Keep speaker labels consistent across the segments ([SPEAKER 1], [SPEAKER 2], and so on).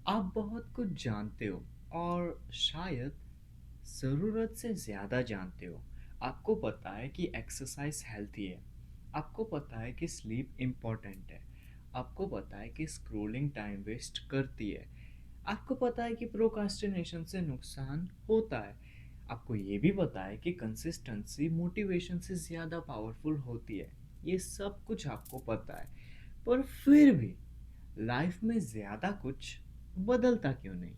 [SPEAKER 1] आप बहुत कुछ जानते हो और शायद ज़रूरत से ज़्यादा जानते हो। आपको पता है कि एक्सरसाइज हेल्थी है। आपको पता है कि स्लीप इम्पोर्टेंट है। आपको पता है कि स्क्रोलिंग टाइम वेस्ट करती है। आपको पता है कि प्रोक्रास्टिनेशन से नुकसान होता है। आपको ये भी पता है कि कंसिस्टेंसी मोटिवेशन से ज़्यादा पावरफुल होती है। ये सब कुछ आपको पता है, पर फिर भी लाइफ में ज़्यादा कुछ बदलता क्यों नहीं?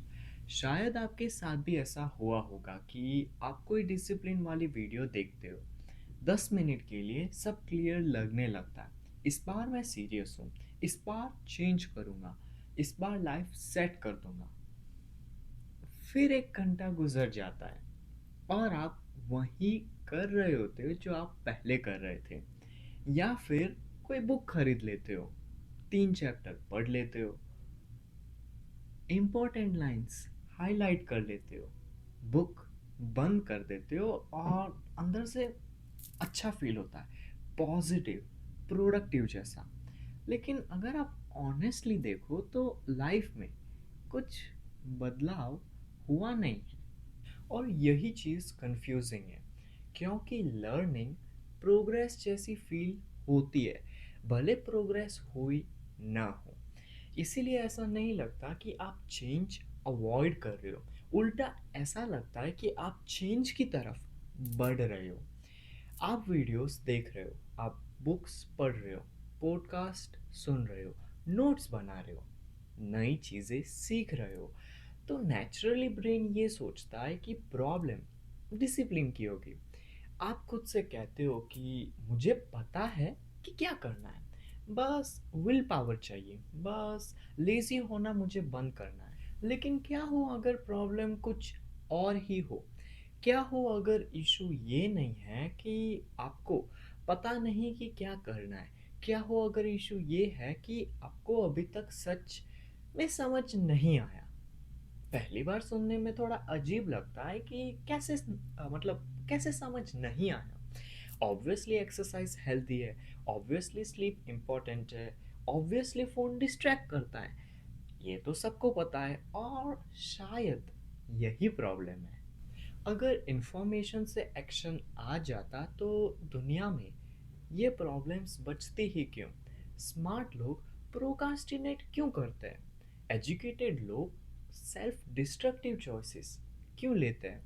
[SPEAKER 1] शायद आपके साथ भी ऐसा हुआ होगा कि आप कोई डिसिप्लिन वाली वीडियो देखते हो, 10 मिनट के लिए सब क्लियर लगने लगता है। इस बार मैं सीरियस हूँ, इस बार चेंज करूँगा, इस बार लाइफ सेट कर दूंगा। फिर 1 घंटा गुजर जाता है और आप वही कर रहे होते हो जो आप पहले कर रहे थे। या फिर कोई बुक खरीद लेते हो, 3 चैप्टर पढ़ लेते हो, इम्पोर्टेंट लाइंस हाईलाइट कर लेते हो, बुक बंद कर देते हो और अंदर से अच्छा फील होता है, पॉजिटिव, प्रोडक्टिव जैसा। लेकिन अगर आप ऑनेस्टली देखो तो लाइफ में कुछ बदलाव हुआ नहीं है। और यही चीज़ कंफ्यूजिंग है, क्योंकि लर्निंग प्रोग्रेस जैसी फील होती है, भले प्रोग्रेस हुई ना हो। इसीलिए ऐसा नहीं लगता कि आप चेंज अवॉइड कर रहे हो, उल्टा ऐसा लगता है कि आप चेंज की तरफ बढ़ रहे हो। आप वीडियोस देख रहे हो, आप बुक्स पढ़ रहे हो, पॉडकास्ट सुन रहे हो, नोट्स बना रहे हो, नई चीज़ें सीख रहे हो, तो नेचुरली ब्रेन ये सोचता है कि प्रॉब्लम डिसिप्लिन की होगी। आप खुद से कहते हो कि मुझे पता है कि क्या करना है, बस विल पावर चाहिए, बस लेजी होना मुझे बंद करना है। लेकिन क्या हो अगर प्रॉब्लम कुछ और ही हो? क्या हो अगर इशू ये नहीं है कि आपको पता नहीं कि क्या करना है? क्या हो अगर इशू ये है कि आपको अभी तक सच में समझ नहीं आया? पहली बार सुनने में थोड़ा अजीब लगता है कि कैसे मतलब कैसे समझ नहीं आया। ऑब्वियसली एक्सरसाइज हेल्दी है, ऑब्वियसली स्लीप इम्पोर्टेंट है, ऑब्वियसली फ़ोन डिस्ट्रैक्ट करता है, ये तो सबको पता है। और शायद यही प्रॉब्लम है। अगर इंफॉर्मेशन से एक्शन आ जाता तो दुनिया में ये प्रॉब्लम्स बचती ही क्यों? स्मार्ट लोग प्रोकास्टिनेट क्यों करते हैं? एजुकेटेड लोग सेल्फ डिस्ट्रक्टिव चॉइसेस क्यों लेते हैं?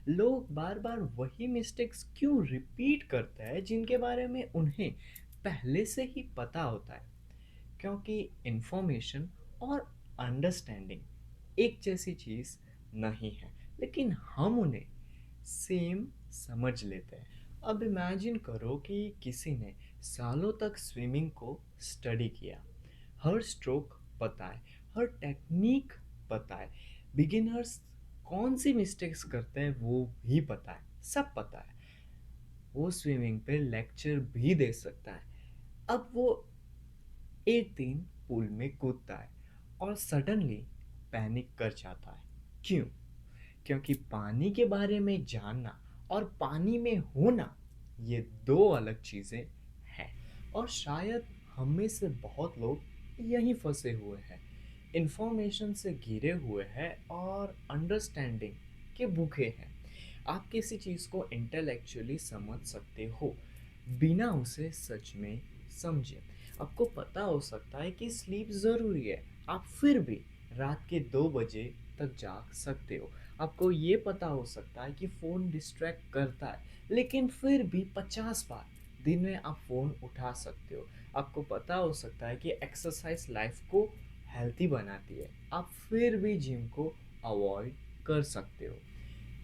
[SPEAKER 1] लोग बार बार वही मिस्टेक्स क्यों रिपीट करते हैं जिनके बारे में उन्हें पहले से ही पता होता है? क्योंकि इंफॉर्मेशन और अंडरस्टैंडिंग एक जैसी चीज़ नहीं है, लेकिन हम उन्हें सेम समझ लेते हैं। अब इमेजिन करो कि किसी ने सालों तक स्विमिंग को स्टडी किया, हर स्ट्रोक पता है, हर टेक्निक पता है, बिगिनर्स कौन सी मिस्टेक्स करते हैं वो भी पता है, सब पता है। वो स्विमिंग पे लेक्चर भी दे सकता है। अब वो एक दिन पूल में कूदता है और सडनली पैनिक कर जाता है। क्यों? क्योंकि पानी के बारे में जानना और पानी में होना, ये दो अलग चीज़ें हैं। और शायद हम में से बहुत लोग यहीं फंसे हुए हैं, इंफॉर्मेशन से घिरे हुए हैं और अंडरस्टैंडिंग के भूखे हैं। आप किसी चीज़ को इंटेलेक्चुअली समझ सकते हो बिना उसे सच में समझे। आपको पता हो सकता है कि स्लीप ज़रूरी है, आप फिर भी रात के 2 बजे तक जाग सकते हो। आपको ये पता हो सकता है कि फ़ोन डिस्ट्रैक्ट करता है, लेकिन फिर भी 50 बार दिन में आप फ़ोन उठा सकते हो। आपको पता हो सकता है कि एक्सरसाइज लाइफ को हेल्थी बनाती है, आप फिर भी जिम को अवॉइड कर सकते हो।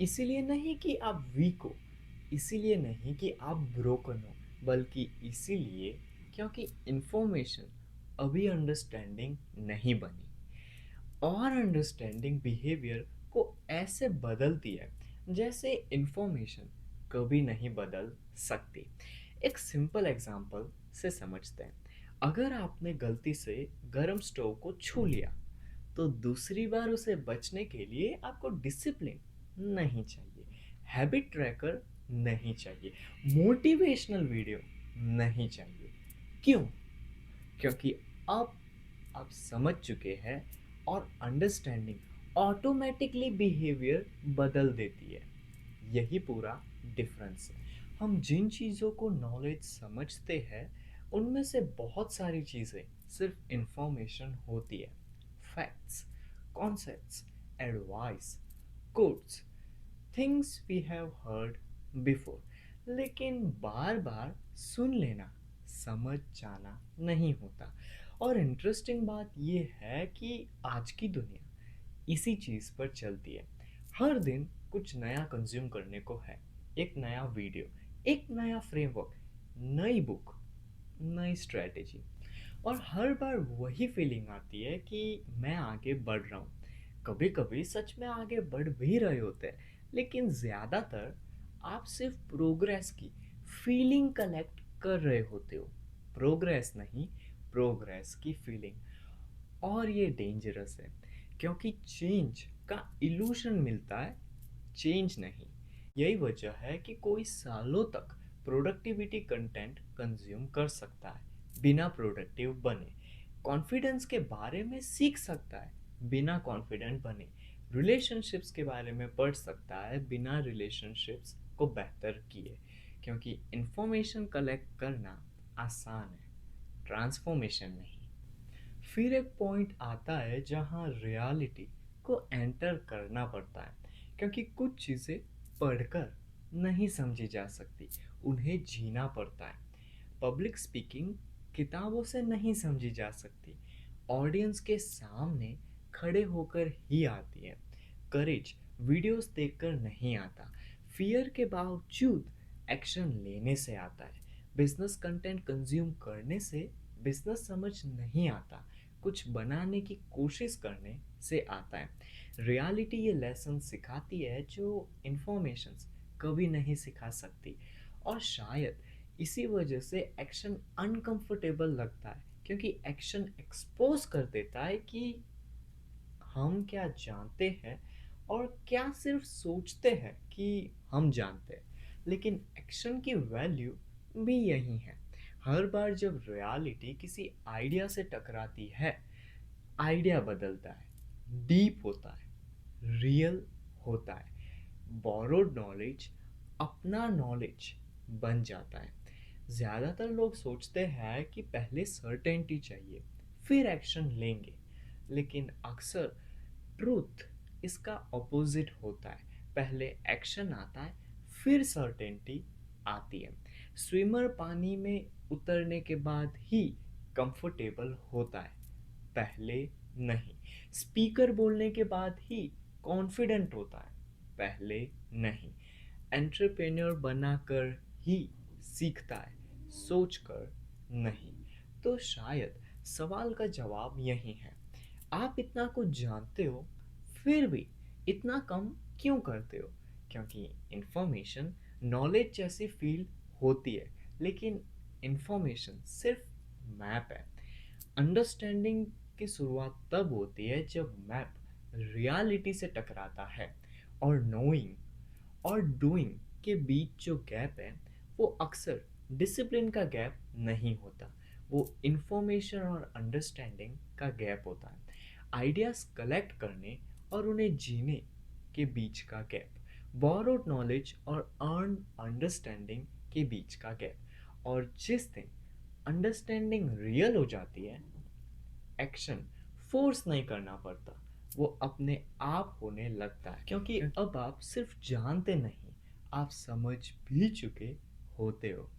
[SPEAKER 1] इसीलिए नहीं कि आप वीक हो, इसीलिए नहीं कि आप ब्रोकन हो, बल्कि इसीलिए क्योंकि इन्फॉर्मेशन अभी अंडरस्टैंडिंग नहीं बनी। और अंडरस्टैंडिंग बिहेवियर को ऐसे बदलती है जैसे इंफॉर्मेशन कभी नहीं बदल सकती। एक सिंपल एग्जांपल से समझते हैं। अगर आपने गलती से गरम स्टोव को छू लिया, तो दूसरी बार उसे बचने के लिए आपको डिसिप्लिन नहीं चाहिए, हैबिट ट्रैकर नहीं चाहिए, मोटिवेशनल वीडियो नहीं चाहिए। क्यों? क्योंकि अब आप समझ चुके हैं और अंडरस्टैंडिंग ऑटोमेटिकली बिहेवियर बदल देती है। यही पूरा डिफरेंस है। हम जिन चीज़ों को नॉलेज समझते हैं उनमें से बहुत सारी चीज़ें सिर्फ इंफॉर्मेशन होती है। Facts, concepts, advice, quotes, things we have heard before. लेकिन बार बार सुन लेना, समझ जाना नहीं होता। और इंटरेस्टिंग बात यह है कि आज की दुनिया इसी चीज़ पर चलती है। हर दिन कुछ नया कंज्यूम करने को है। एक नया वीडियो, एक नया फ्रेमवर्क, नई बुक, नई स्ट्रेटेजी। और हर बार वही फीलिंग आती है कि मैं आगे बढ़ रहा हूँ। कभी कभी सच में आगे बढ़ भी रहे होते हैं, लेकिन ज़्यादातर आप सिर्फ प्रोग्रेस की फीलिंग कलेक्ट कर रहे होते हो। प्रोग्रेस नहीं, प्रोग्रेस की फीलिंग। और ये डेंजरस है, क्योंकि चेंज का इल्यूशन मिलता है, चेंज नहीं। यही वजह है कि कोई सालों तक प्रोडक्टिविटी कंटेंट कंज्यूम कर सकता है बिना प्रोडक्टिव बने, कॉन्फिडेंस के बारे में सीख सकता है बिना कॉन्फिडेंट बने, रिलेशनशिप्स के बारे में पढ़ सकता है बिना रिलेशनशिप्स को बेहतर किए। क्योंकि इंफॉर्मेशन कलेक्ट करना आसान है, ट्रांसफॉर्मेशन नहीं। फिर एक पॉइंट आता है जहाँ रियलिटी को एंटर करना पड़ता है, क्योंकि कुछ चीज़ें पढ़कर नहीं समझी जा सकती, उन्हें जीना पड़ता है। पब्लिक स्पीकिंग किताबों से नहीं समझी जा सकती, ऑडियंस के सामने खड़े होकर ही आती है। करेज वीडियोस देखकर नहीं आता, फियर के बावजूद एक्शन लेने से आता है। बिजनेस कंटेंट कंज्यूम करने से बिजनेस समझ नहीं आता, कुछ बनाने की कोशिश करने से आता है। रियलिटी ये लेसन सिखाती है जो इंफॉर्मेशंस कभी नहीं सिखा सकती। और शायद इसी वजह से एक्शन अनकंफर्टेबल लगता है, क्योंकि एक्शन एक्सपोज कर देता है कि हम क्या जानते हैं और क्या सिर्फ सोचते हैं कि हम जानते हैं। लेकिन एक्शन की वैल्यू भी यही है। हर बार जब रियलिटी किसी आइडिया से टकराती है, आइडिया बदलता है, डीप होता है, रियल होता है। बोरोड नॉलेज अपना नॉलेज बन जाता है। ज़्यादातर लोग सोचते हैं कि पहले सर्टेनिटी चाहिए, फिर एक्शन लेंगे। लेकिन अक्सर ट्रूथ इसका ऑपोजिट होता है। पहले एक्शन आता है, फिर सर्टेनिटी आती है। स्विमर पानी में उतरने के बाद ही कंफर्टेबल होता है, पहले नहीं। स्पीकर बोलने के बाद ही कॉन्फिडेंट होता है, पहले नहीं। एंटरप्रेन्योर बनाकर ही सीखता है, सोचकर नहीं। तो शायद सवाल का जवाब यही है, आप इतना कुछ जानते हो फिर भी इतना कम क्यों करते हो? क्योंकि इंफॉर्मेशन नॉलेज जैसी फील होती है, लेकिन इंफॉर्मेशन सिर्फ मैप है। अंडरस्टैंडिंग की शुरुआत तब होती है जब मैप रियलिटी से टकराता है। और नोइंग और डूइंग के बीच जो गैप है वो अक्सर डिसिप्लिन का गैप नहीं होता, वो इंफॉर्मेशन और अंडरस्टैंडिंग का गैप होता है। आइडियाज कलेक्ट करने और उन्हें जीने के बीच का गैप, बोरोड नॉलेज और अर्न अंडरस्टैंडिंग के बीच का गैप। और जिस दिन अंडरस्टैंडिंग रियल हो जाती है, एक्शन फोर्स नहीं करना पड़ता, वो अपने आप होने लगता है। क्योंकि अब आप सिर्फ जानते नहीं, आप समझ भी चुके होते हो।